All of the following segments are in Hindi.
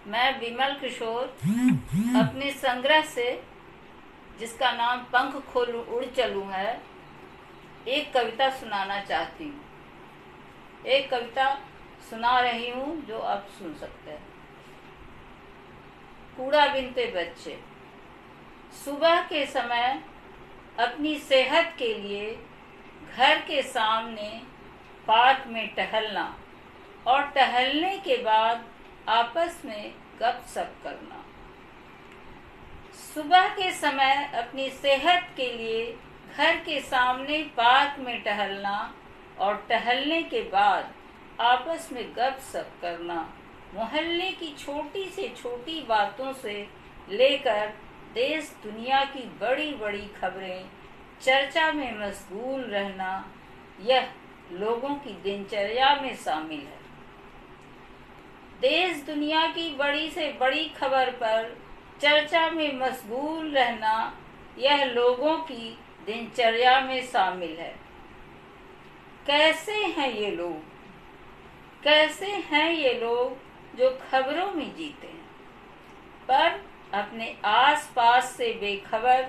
मैं विमल किशोर अपने संग्रह से, जिसका नाम पंख खोल उड़ चलूं है, एक कविता सुनाना चाहती हूँ। एक कविता सुना रही हूँ जो आप सुन सकते हैं। कूड़ा बीनते बच्चे। सुबह के समय अपनी सेहत के लिए घर के सामने पार्क में टहलना और टहलने के बाद आपस में गपशप करना। सुबह के समय अपनी सेहत के लिए घर के सामने पार्क में टहलना और टहलने के बाद आपस में गपशप करना। मोहल्ले की छोटी से छोटी बातों से लेकर देश दुनिया की बड़ी बड़ी खबरें चर्चा में मशगूल रहना, यह लोगों की दिनचर्या में शामिल है। देश दुनिया की बड़ी से बड़ी खबर पर चर्चा में मशगूल रहना, यह लोगों की दिनचर्या में शामिल है। कैसे हैं ये लोग, कैसे हैं ये लोग जो खबरों में जीते हैं पर अपने आस पास से बेखबर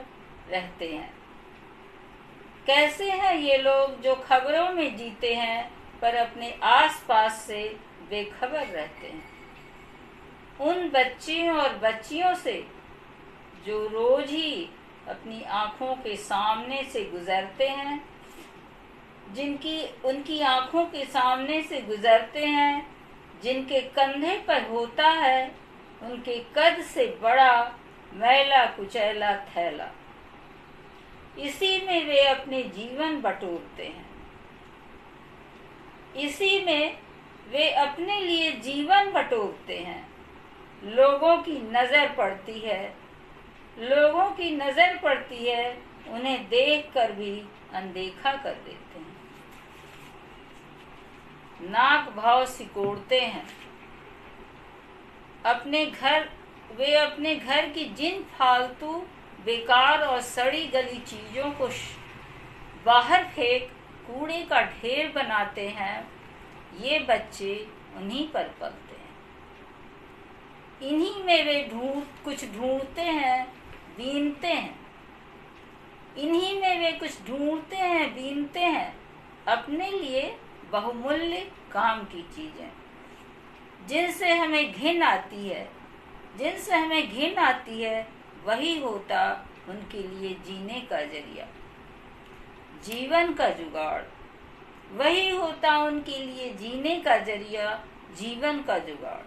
रहते हैं। कैसे हैं ये लोग जो खबरों में जीते हैं पर अपने आस पास से बेखबर रहते हैं। उन बच्चियों और बच्चियों से जो रोज ही अपनी आँखों के सामने से गुजरते हैं, उनकी आँखों के सामने से गुजरते हैं, जिनके कंधे पर होता है उनके कद से बड़ा मैला कुचैला थैला। इसी में वे अपने जीवन बटोरते हैं, इसी में वे अपने लिए जीवन बटोरते हैं। लोगों की नजर पड़ती है, लोगों की नजर पड़ती है, उन्हें देखकर भी अनदेखा कर देते हैं। नाक भाव सिकोड़ते हैं। वे अपने घर की जिन फालतू बेकार और सड़ी गली चीजों को बाहर फेंक कूड़े का ढेर बनाते हैं, ये बच्चे उन्हीं पर पलते हैं। इन्हीं में वे कुछ ढूंढते हैं, बीनते हैं। इन्हीं में वे कुछ ढूंढते हैं, बीनते हैं अपने लिए बहुमूल्य काम की चीजें, जिनसे हमें घिन आती है, जिनसे हमें घिन आती है, वही होता उनके लिए जीने का जरिया, जीवन का जुगाड़। वही होता उनके लिए जीने का जरिया, जीवन का जुगाड़।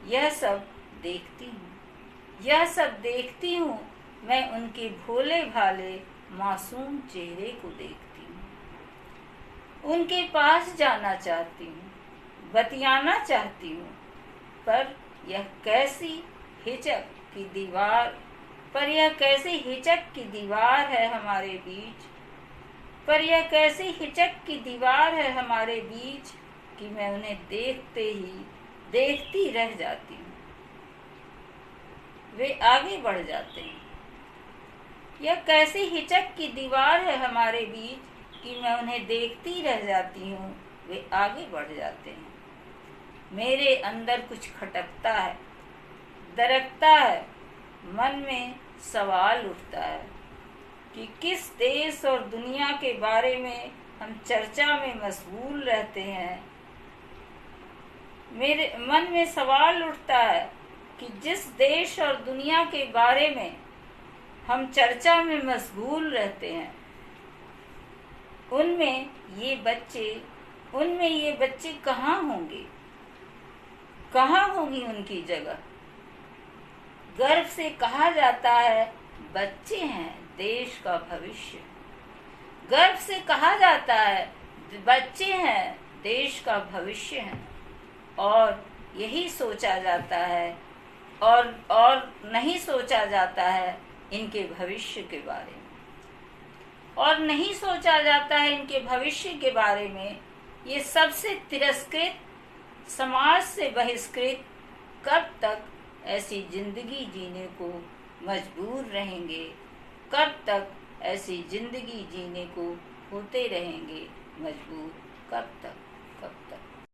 यह सब देखती हूँ, यह सब देखती हूँ, मैं उनके भोले भाले मासूम चेहरे को देखती हूँ। उनके पास जाना चाहती हूँ, बतियाना चाहती हूँ, पर यह कैसी हिचक की दीवार, पर यह कैसी हिचक की दीवार है हमारे बीच, पर यह कैसी हिचक की दीवार है हमारे बीच कि मैं उन्हें देखते ही देखती रह जाती हूँ। वे आगे बढ़ जाते हैं। यह कैसी हिचक की दीवार है हमारे बीच कि मैं उन्हें देखती रह जाती हूँ, वे आगे बढ़ जाते हैं। मेरे अंदर कुछ खटकता है, दरकता है, मन में सवाल उठता है कि किस देश और दुनिया के बारे में हम चर्चा में मशगूल रहते हैं। मेरे मन में सवाल उठता है कि जिस देश और दुनिया के बारे में हम चर्चा में मशगूल रहते हैं, उनमें ये बच्चे कहाँ होंगे, कहाँ होगी उनकी जगह। गर्व से कहा जाता है बच्चे हैं देश का भविष्य। गर्व से कहा जाता है बच्चे हैं देश का भविष्य हैं, और यही सोचा जाता है और नहीं सोचा जाता है इनके भविष्य के बारे में, और नहीं सोचा जाता है इनके भविष्य के बारे में। ये सबसे तिरस्कृत, समाज से बहिष्कृत कब तक ऐसी जिंदगी जीने को मजबूर रहेंगे, कब तक ऐसी जिंदगी जीने को होते रहेंगे मजबूर, कब तक।